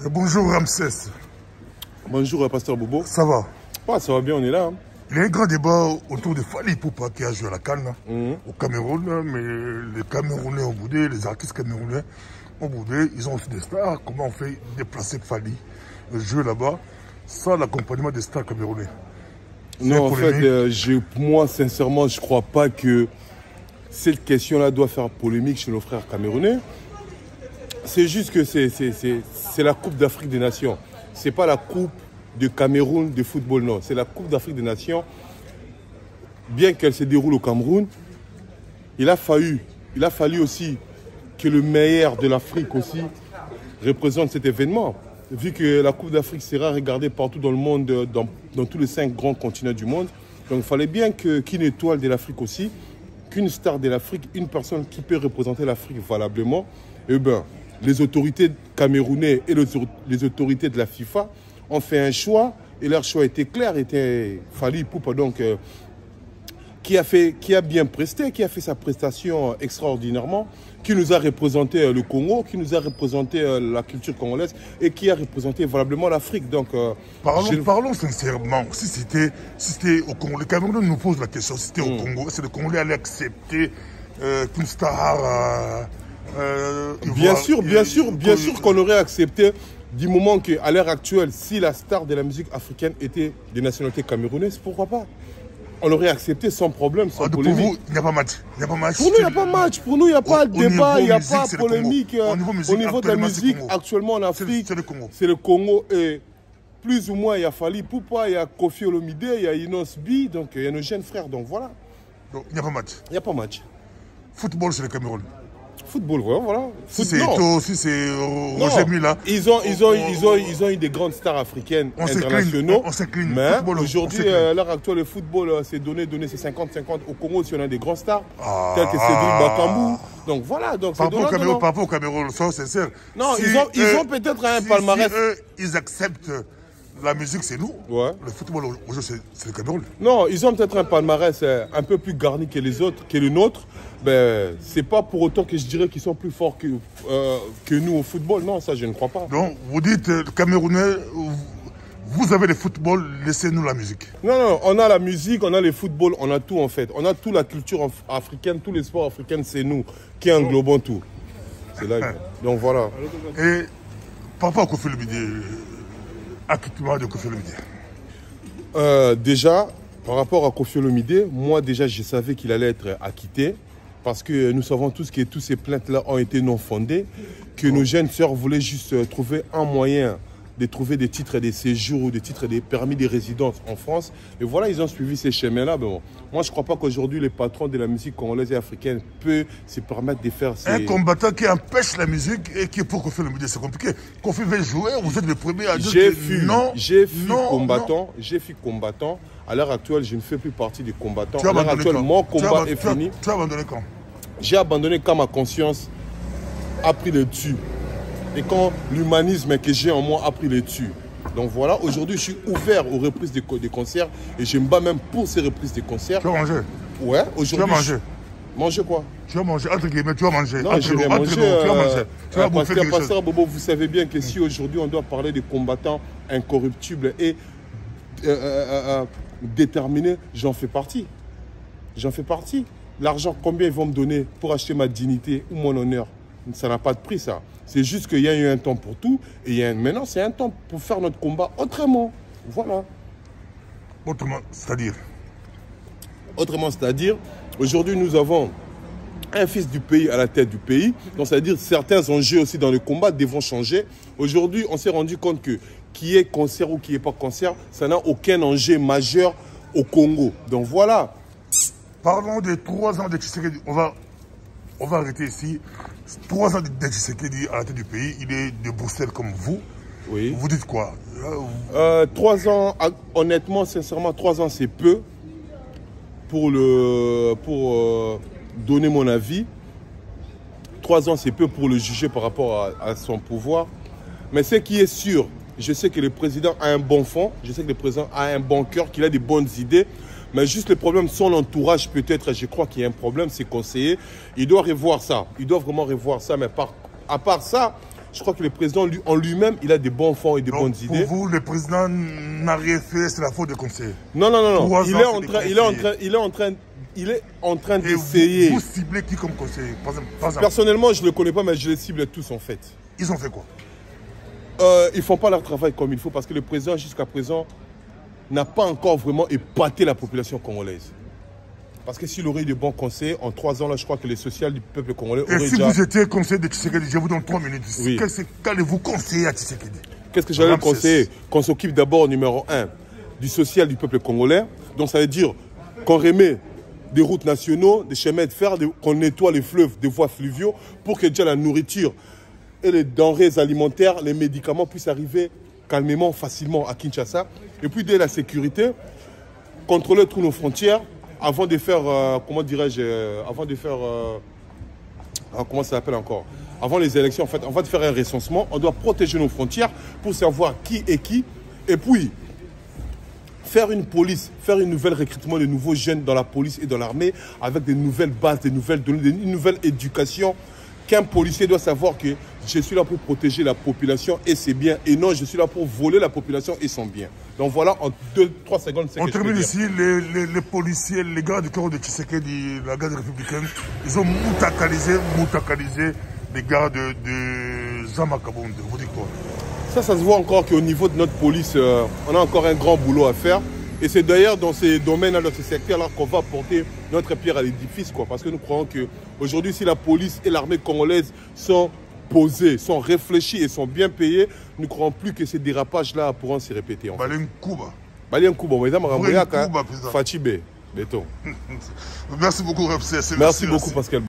Bonjour Ramsès. Bonjour Pasteur Bobo. Ça va? Ça va bien, on est là. Hein. Il y a un grand débat autour de Fally Ipupa qui a joué à la CAN au Cameroun, mais les Camerounais ont boudé, les artistes camerounais ont boudé, ils ont aussi des stars. Comment on fait déplacer Fally jouer là-bas sans l'accompagnement des stars camerounais? Non, en fait, moi sincèrement, je ne crois pas que cette question-là doit faire polémique chez nos frères camerounais. C'est juste que c'est la Coupe d'Afrique des Nations. Ce n'est pas la Coupe de Cameroun de football, non. C'est la Coupe d'Afrique des Nations. Bien qu'elle se déroule au Cameroun, il a fallu aussi que le meilleur de l'Afrique aussi représente cet événement. Vu que la Coupe d'Afrique sera regardée partout dans le monde, dans tous les 5 grands continents du monde. Donc il fallait bien qu'une étoile de l'Afrique aussi, qu'une star de l'Afrique, une personne qui peut représenter l'Afrique valablement, eh bien, les autorités camerounaises et les autorités de la FIFA ont fait un choix, et leur choix était clair, était Fally Ipupa, donc qui a bien presté, qui a fait sa prestation extraordinairement, qui nous a représenté le Congo, qui nous a représenté la culture congolaise et qui a représenté valablement l'Afrique. Donc, parlons sincèrement. Si c'était au Congo, le Cameroun nous pose la question, si c'était au Congo, est-ce que le Congolais allait accepter qu'une star... bien sûr qu'on aurait accepté, du moment qu'à l'heure actuelle, si la star de la musique africaine était de nationalité camerounaise, pourquoi pas? On aurait accepté sans problème, sans polémique. Pour vous, il n'y a pas match. Pour nous, il n'y a pas match. Pour nous, il n'y a pas de débat, il n'y a pas de polémique. Au niveau de la musique, actuellement en Afrique, c'est le Congo. Et plus ou moins, il y a Fally Ipupa, il y a Koffi Olomide, il y a Inos B, donc il y a nos jeunes frères. Donc voilà. Donc il n'y a pas match. Il n'y a pas match. Football, c'est le Cameroun. Football, voilà. Si c'est Eto'o, si c'est Roger Mila. Ils ont eu des grandes stars africaines internationaux. On s'incline. Mais aujourd'hui, à l'heure actuelle, le football, c'est donné c'est 50-50. Au Congo aussi, on a des grandes stars, tels que Cédric Bakambu. Donc voilà. Donc, par rapport au Cameroun, soyons sincères. Non, ils ont peut-être un palmarès. Si eux, ils acceptent la musique, c'est nous. Ouais. Le football, aujourd'hui, c'est le Cameroun. Non, ils ont peut-être un palmarès un peu plus garni que les autres, que le nôtre. Ben, c'est pas pour autant que je dirais qu'ils sont plus forts que nous au football. Non, ça, je ne crois pas. Donc, vous dites, Camerounais, vous avez le football, laissez-nous la musique. Non, on a la musique, on a le football, on a tout en fait. On a toute la culture africaine, tous les sports africains, c'est nous qui englobons tout. C'est là. Donc voilà. Et par rapport à Koffi Olomide, acquittement de Koffi Olomide. Déjà, par rapport à Koffi Olomide, moi déjà, je savais qu'il allait être acquitté. Parce que nous savons tous que toutes ces plaintes-là ont été non fondées, que nos jeunes sœurs voulaient juste trouver un moyen de trouver des titres de séjour ou des titres de permis de résidence en France. Et voilà, ils ont suivi ces chemins-là. Bon, moi, je ne crois pas qu'aujourd'hui, les patrons de la musique congolaise et africaine peuvent se permettre de faire ces... Un combattant qui empêche la musique et qui est pour Koffi Olomide, c'est compliqué. Koffi veut jouer, vous êtes le premier à dire J'ai fui combattant. À l'heure actuelle, je ne fais plus partie des combattants. À l'heure actuelle, mon combat est fini. Tu as abandonné quand? J'ai abandonné quand ma conscience a pris le dessus. Et quand l'humanisme que j'ai en moi a pris le dessus. Donc voilà, aujourd'hui, je suis ouvert aux reprises des concerts. Et je me bats même pour ces reprises des concerts. Tu vas manger? Ouais, aujourd'hui. Tu vas manger? Manger quoi? Tu vas manger, entre guillemets, tu vas manger. Non, je vais manger. Tu vas manger. Tu vas bouffer quelque chose. Pasteur Bobo, vous savez bien que si aujourd'hui on doit parler des combattants incorruptibles et déterminés, j'en fais partie. J'en fais partie. L'argent, combien ils vont me donner pour acheter ma dignité ou mon honneur? Ça n'a pas de prix, ça. C'est juste qu'il y a eu un temps pour tout. Et maintenant, c'est un temps pour faire notre combat autrement. Voilà. Autrement, c'est-à-dire? Autrement, c'est-à-dire, aujourd'hui, nous avons un fils du pays à la tête du pays. Donc, c'est-à-dire certains enjeux aussi dans le combat devront changer. Aujourd'hui, on s'est rendu compte que qui est cancer ou qui n'est pas cancer, ça n'a aucun enjeu majeur au Congo. Donc, voilà. Parlons de 3 ans de Tshisekedi. On va arrêter ici. 3 ans de Tshisekedi à la tête du pays. Il est de Bruxelles comme vous. Oui. Vous dites quoi? 3 ans, honnêtement, sincèrement, 3 ans, c'est peu pour donner mon avis. 3 ans, c'est peu pour le juger par rapport à son pouvoir. Mais ce qui est sûr, je sais que le président a un bon fond, je sais que le président a un bon cœur, qu'il a des bonnes idées. Mais juste le problème, son entourage peut-être, je crois qu'il y a un problème, ses conseillers. Il doit revoir ça. Il doit vraiment revoir ça. Mais à part ça, Je crois que le président, en lui-même, il a des bons fonds et des bonnes idées. Pour vous, le président n'a rien fait, c'est la faute des conseillers. Non. Il est en train d'essayer. Vous ciblez qui comme conseiller? Personnellement, je ne le connais pas, mais je les cible tous en fait. Ils ont fait quoi? Ils ne font pas leur travail comme il faut parce que le président, jusqu'à présent, n'a pas encore vraiment épaté la population congolaise. Parce que s'il aurait eu de bons conseils, en 3 ans, là, je crois que les social du peuple congolais auraient déjà... Et si vous étiez conseiller de Tshisekedi, je vous donne 3 minutes. Oui. Qu'allez-vous conseiller à Tshisekedi? Qu'est-ce que j'allais conseiller? Qu'on s'occupe d'abord, numéro 1, du social du peuple congolais. Donc ça veut dire qu'on remet des routes nationaux, des chemins de fer, qu'on nettoie les fleuves, des voies fluviaux, pour que déjà la nourriture et les denrées alimentaires, les médicaments puissent arriver calmement, facilement à Kinshasa. Et puis dès la sécurité, contrôler toutes nos frontières, avant de faire, comment dirais-je, comment ça s'appelle encore? Avant les élections, en fait, avant de faire un recensement, on doit protéger nos frontières pour savoir qui est qui. Et puis, faire une police, faire une nouvelle recrutement de nouveaux jeunes dans la police et dans l'armée, avec des nouvelles bases, des nouvelles données, une nouvelle éducation. Qu'un policier doit savoir que je suis là pour protéger la population et ses biens, et non, je suis là pour voler la population et son bien. Donc voilà, en 2-3 secondes, c'est on termine ici, les policiers, les gars du corps de Tshisekedi, la garde républicaine, ils ont moutakalisé les gars de Zama Kabonde. Vous dites quoi? Ça se voit encore qu'au niveau de notre police, on a encore un grand boulot à faire. Et c'est d'ailleurs dans ces domaines-là, dans ces secteurs-là, qu'on va apporter notre pierre à l'édifice, quoi. Parce que nous croyons qu'aujourd'hui, si la police et l'armée congolaise sont posés, sont réfléchis et sont bien payés, nous ne croyons plus que ces dérapages-là pourront se répéter. Balen Kuba. Balen Kuba, Fatibé, béton. Merci beaucoup, Ramsès. Merci beaucoup, Pascal.